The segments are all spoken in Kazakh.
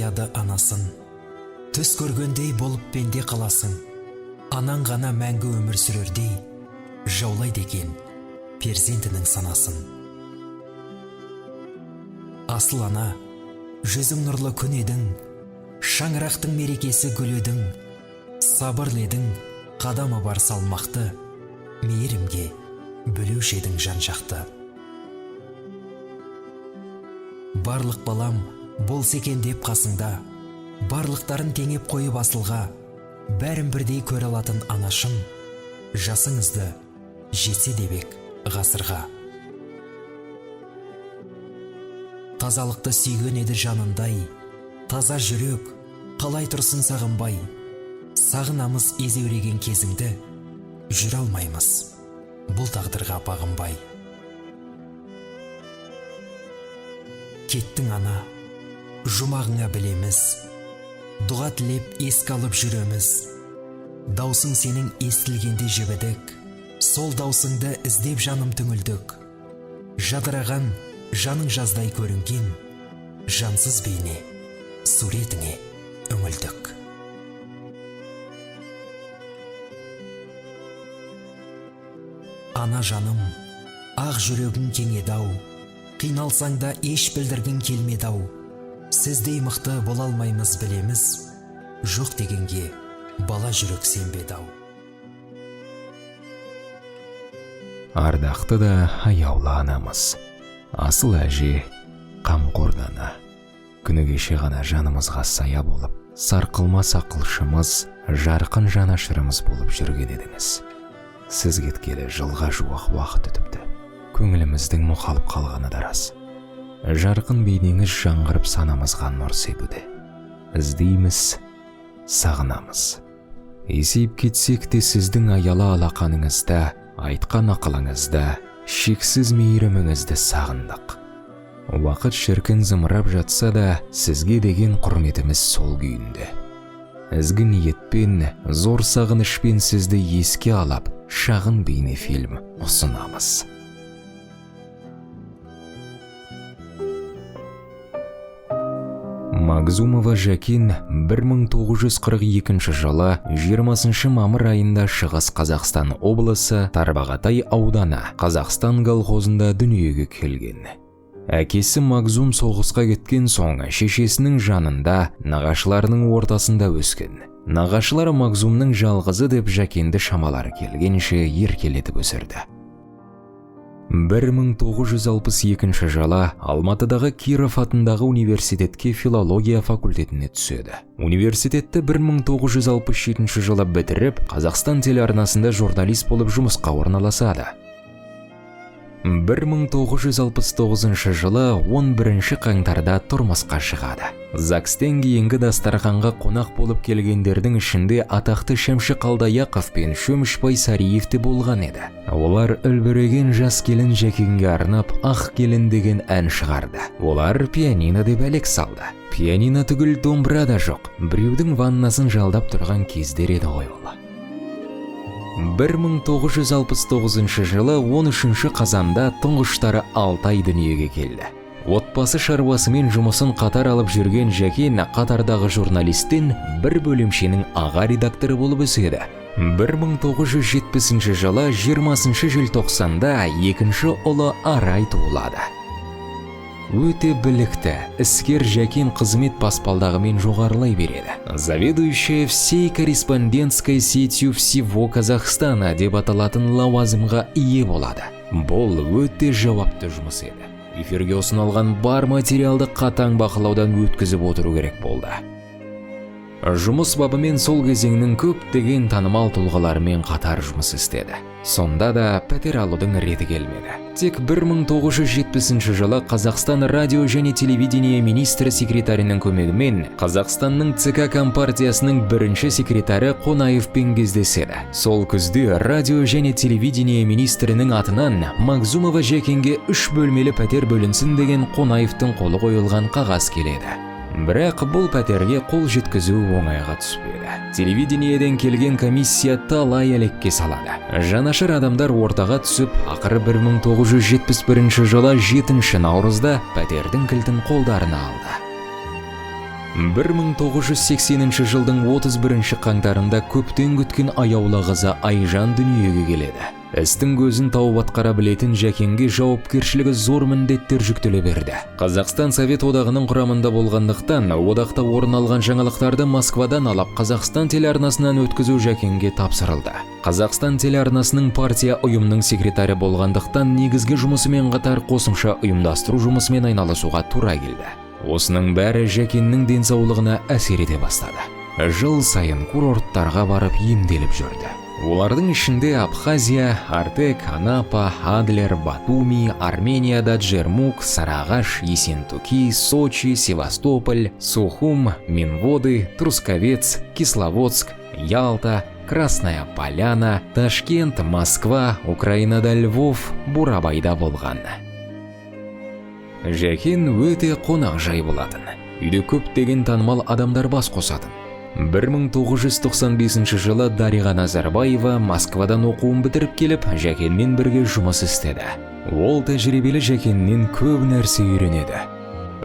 аяды анасын. Түс көргендей болып пенде қаласың. Анаң ғана мәңгі өмір сүрердей, жаулайды екен перзентінің санасын. Асыл ана, жүзің нұрлы күн едің, шаңырақтың мерекесі гүл едің, сабырлы едің, қадамы бар салмақты, мейірімге бөлеуші едің жан жақты. Барлық балам болса екен деп қасыңда, барлықтарын теңеп қойып асылға, бәрін бірдей көре алатын анашым, жасыңызды жетсе дебек ғасырға. Тазалықты сүйген еді жанындай, таза жүрек, қалай тұрсын сағынбай. Сағынамыз езеуреген кезіңді, жүре алмаймыз бұл тағдырға бағынбай. Кеттің ана, жұмағыңа білеміз, дұға тілеп еске алып жүреміз. Даусың сенің естілгенде жібідік, сол даусыңды іздеп жаным түңілдік. Жадыраған жаның жаздай көрінген, жансыз бейне суретіңе үңілдік. Ана жаным, ақ жүрегің кеңедау, қиналсаң да еш білдіргің келмедау. Сіздей мықты бола алмаймыз білеміз, жоқ дегенге бала жүрек сенбедау. Ардақты да аяулы анамыз, асыл әже, қамқор ана. Күні кеше ғана жанымызға сая болып, сарқылмас ақылшымыз, жарқын жанашырымыз болып жүрген едіңіз. Сіз кеткелі жылға жуық уақыт өтіпті. Көңіліміздің мұқалып қалғаны да рас. Жарқын бейнеңіз жаңғырып санамызға нұр себуде. Іздейміз, сағынамыз. Есейіп кетсек те сіздің аялы алақаныңызда, айтқан ақылыңызда, шексіз мейіріміңізді сағындық. Уақыт шіркін зымырап жатса да, сізге деген құрметіміз сол күйінде. Ізгі ниетпен, зор сағынышпен сізді еске алып, шағын бейнефильм ұсынамыз. Магзумова Жәкен 1942 жылы 20 мамыр айында Шығыс Қазақстан облысы Тарбағатай ауданы Қазақстан колхозында дүниеге келген. Әкесі Магзум соғысқа кеткен соң шешесінің жанында, нағашыларының ортасында өскен. Нағашылар Магзумның жалғызы деп Жәкенді шамалары келгенше еркелетіп өсірді. 1962 жылы Алматыдағы Киров атындағы университетке филология факультетіне түседі. Университетті 1967 жылы бітіріп, Қазақстан телеарнасында журналист болып жұмысқа орналасады. 1969 жылы 11 қаңтарда тұрмысқа шығады. ЗАГСтен кейінгі дастарханға қонақ болып келгендердің ішінде атақты Шәмші Қалдаяқов пен Шөмішбай Сариевте болған еді. Олар үлбіреген жас келін Жәкенге арнап «Ақ келін» деген ән шығарды. Олар пианино деп әлек салды. Пианино түгіл домбыра да жоқ. Біреудің ваннасын жалдап тұрған кездер еді ғой ол. 1969 жылы 13 қазанда тұңғыштары Алтай дүниеге келді. Отбасы шаруасымен жұмысын қатар алып жүрген Жәкен қатардағы журналистен бір бөлімшенің аға редакторы болып өседі. 1970 жылы 20 желтоқсанда екінші ұлы Арай туылады. Өте білікті, іскер Жәкен қызмет баспалдағымен жоғарылай береді. Заведующая всей корреспондентской сетью всего Казахстана деп аталатын лауазымға ие болады. Бұл өте жауапты жұмыс еді. Эфирге ұсынылған бар материалды қатаң бақылаудан өткізіп отыру керек болды. Жұмыс бабымен сол кезеңнің көптеген танымал тұлғаларымен қатар жұмыс істеді. Сонда да пәтер алудың реті келмеді. Тек 1970 жылы Қазақстан радио және телевидение министрі секретарінің көмегімен Қазақстанның ЦК компартиясының бірінші секретары Қонаевпен кездеседі. Сол күзде радио және телевидение министрінің атынан Магзумова Жәкенге 3 бөлмелі пәтер бөлінсін деген Қонаевтың қолы қойылған қағаз келеді. Бірақ бұл пәтерге қол жеткізу оңайға түспеді. Телевидениеден келген комиссия талай әлекке салады. Жанашыр адамдар ортаға түсіп, ақыры 1971 жылы 7 наурызда пәтердің кілтін қолдарына алды. 1980 жылдың 31 қаңтарында көптен күткен аяулы қызы Айжан дүниеге келеді. Істің көзін тауып атқара білетін Жәкенге жауапкершілігі зор міндеттер жүктеле берді. Қазақстан Совет одағының құрамында болғандықтан, одақта орын алған жаңалықтарды Москвадан алып Қазақстан телеарнасынан өткізу Жәкенге тапсырылды. Қазақстан телеарнасының партия ұйымының секретары болғандықтан, негізгі жұмысымен қатар қосымша ұйымдастыру жұмысымен айналысуға тура келді. Осының бәрі Жәкеннің денсаулығына әсер ете бастады. Жыл сайын курорттарға барып емделіп жүрді. Олардың ішінде Абхазия, Артек, Анапа, Адлер, Батуми, Арменияда Джермук, Сарыағаш, Ессентуки, Сочи, Севастополь, Сухум, Минводы, Трусковец, Кисловодск, Ялта, Красная Поляна, Ташкент, Москва, Украинада Львов, Бурабайда болған. Жәкен өте қонақ жай болатын. Үйде көптеген танымал адамдар бас қосатын. 1995 жылы Дариға Назарбаева Москвадан оқуын бітіріп келіп, Жәкенмен бірге жұмыс істеді. Ол тәжірибелі Жәкеннен көп нәрсе үйренеді.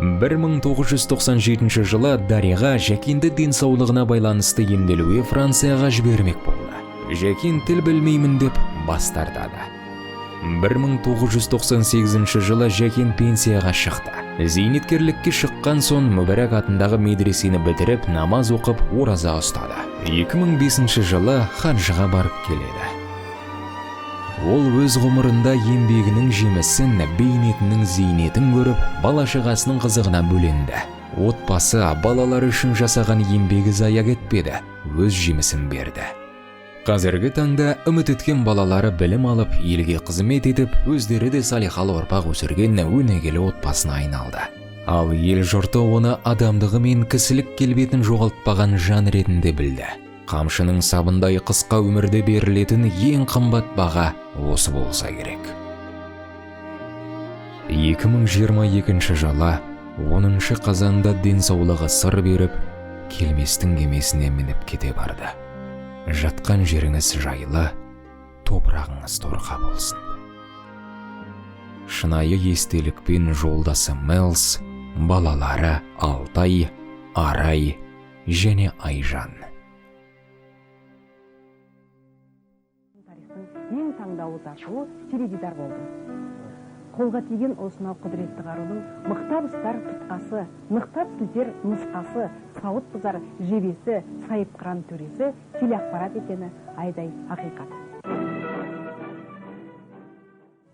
1997 жылы Дариға Жәкенді денсаулығына байланысты емделуге Францияға жібермек болды. Жәкен тіл білмеймін деп бас тартады. 1998 жылы Жәкен пенсияға шықты. Зейнеткерлікке шыққан соң Мүбәрак атындағы медресені бітіріп, намаз оқып, ораза ұстады. 2005 жылы хаджыға барып келеді. Ол өз ғұмырында еңбегінің жемісін, бейнетінің зейнетін көріп, бала-шағасының қызығына бөленді. Отбасы балалары үшін жасаған еңбегі зая кетпеді, өз жемісін берді. Қазіргі таңда үміт еткен балалары білім алып, елге қызмет етіп, өздері де салиқалы ұрпақ өсірген өнегелі отбасына айналды. Ал ел жұрты оны адамдығы мен кісілік келбетін жоғалтпаған жан ретінде білді. Қамшының сабындай қысқа өмірде берілетін ең қымбат баға осы болса керек. 2022 жылы 10 қазанда денсаулығы сыр беріп, келместің кемесіне мініп кете барды. Жатқан жеріңіз жайлы, топырағыңыз торқа болсын. Шынайы естелікпен жолдасы Мэлс, балалары Алтай, Арай және Айжан. Тарихтың ең таңдауы ташуы теледидар болды. Қолға тиген осынау құдіретті қарудың мықтап ұстар тұтқасы, мықтап сілтер нұсқасы, сауыт бұзар жебесі, сайып қыран төресі телеақпарат екені айдай ақиқат.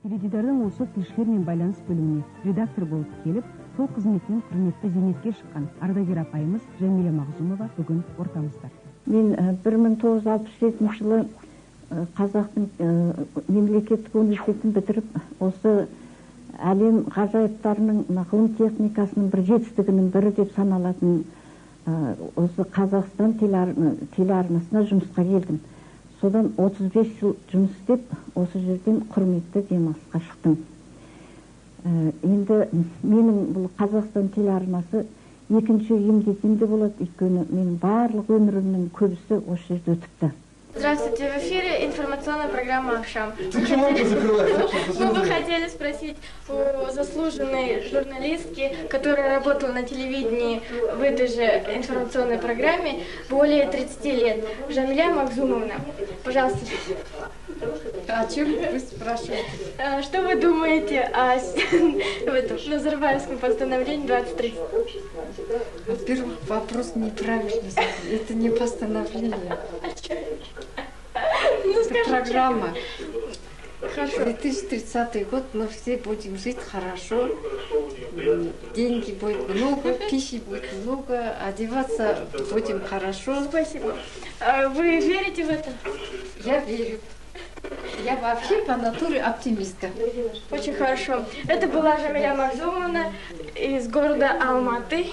Теледидардың осы тілшілермен байланыс бөліміне редактор болып келіп, сол қызметінен құрметті зейнетке шыққан ардагер апайымыз Жәмилә Мағзумова бүгін ортамызда. Мен 1967 жылы Қазақтың мемлекеттік университетін бітіріп, осы әлем ғажайыптарының ғылым техникасының бір жетістігінің бірі деп саналатын осы Қазақстан телеарнасына жұмысқа келдім. Содан 35 жыл жұмыс істеп, осы жерден құрметті демалысқа шықтым. Енді менің бұл Қазақстан телеарнасы екінші үйім десем де болады, өйткені менің барлық өмірімнің көбісі осы жерде өтіпті. Здравствуйте, в эфире информационная программа «Ахшам». Почему вы закрываете? Мы бы хотели спросить у заслуженной журналистки, которая работала на телевидении в этой же информационной программе более 30 лет, Жәмилә Мағзумовна. Пожалуйста. О чем вы спрашиваете? Что вы думаете о Назарбаевском постановлении 2030? Во-первых, вопрос неправильный. Это не постановление. Это программа. Хорошо. 2030 год, мы все будем жить хорошо. Деньги будет много, пищи будет много, одеваться будем хорошо. Спасибо. Вы верите в это? Я верю. Я вообще по натуре оптимистка. Очень хорошо. Это была Жәмилә Мағзумовна из города Алматы.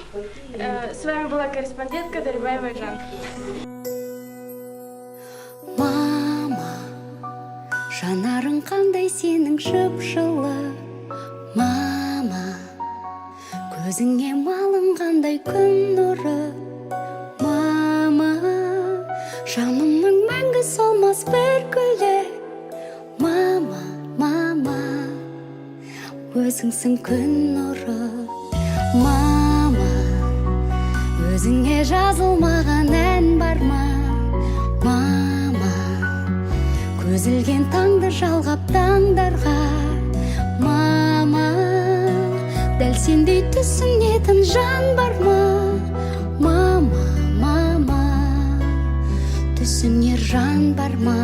С вами была корреспондентка Дарибаева Айжан. Мама, жанарың қандай сенің жып-жылы. Мама, көзіңе малынғандай күн нұры. Мама, жанымның мәңгі солмас бір гүлі. Мама, мама, өзіңсің күн нұры. Мама, көзіңе жазылмаған ән бар ма, мама? Көзілген таңды жалғап таңдарға, мама. Дәл сендей түсінетін жан бар ма, мама, мама? Түсінер жан бар ма?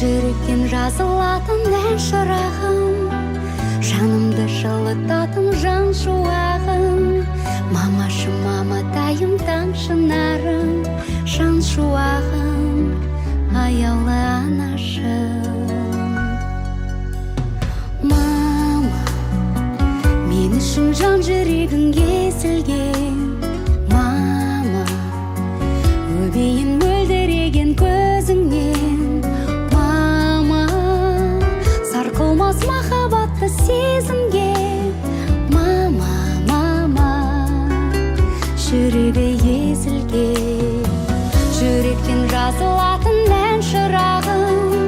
Жүректен жазылатын ән шырағым, жанымды жылытатын жан шуағым. Мамашы, маматайым, таң шынарым, жан шуағым, аяулы анашым. Мама, мен үшін жан жүрегің езілген, мама. Өбейін мөлдіреген көзіңнен, мама. Сарқылмас махаббатты сезімге, мама, мама. Жүрегі езілген, жүректен жазылатын ән шырағым,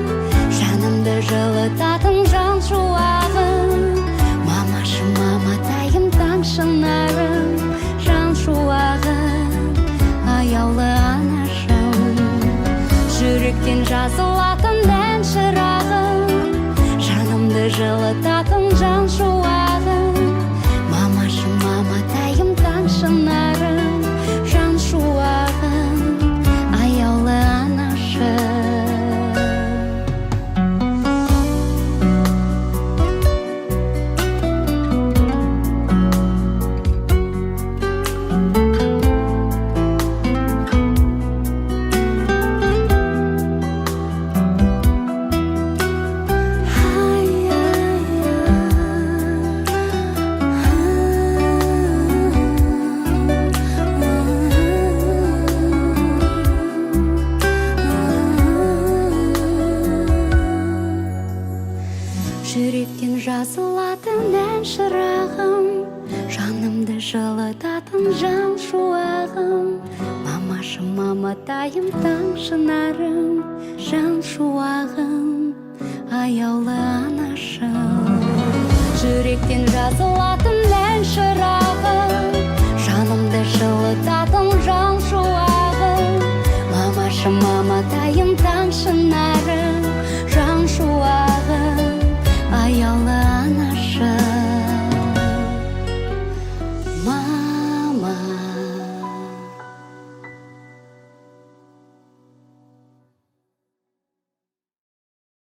жанымды жылытатын жан шуағым. Мамашы, маматайым, таң шынарым, жан шуағым, аяулы анашым. Жүректен жазылатын ән шырағым, жанымды жылытатын жан шуағым. Мамашы, маматайым, таң шынарым, жан шуағым, аяулы анашым. Жүректен жазылатын ән шырағым, жанымды жылытатын жан шуағым. Мамашы, маматайым, таң шынарым, жан шуағым, аяулы анашым. Жүректен жазылатын ән шырағым, жанымды жылытатын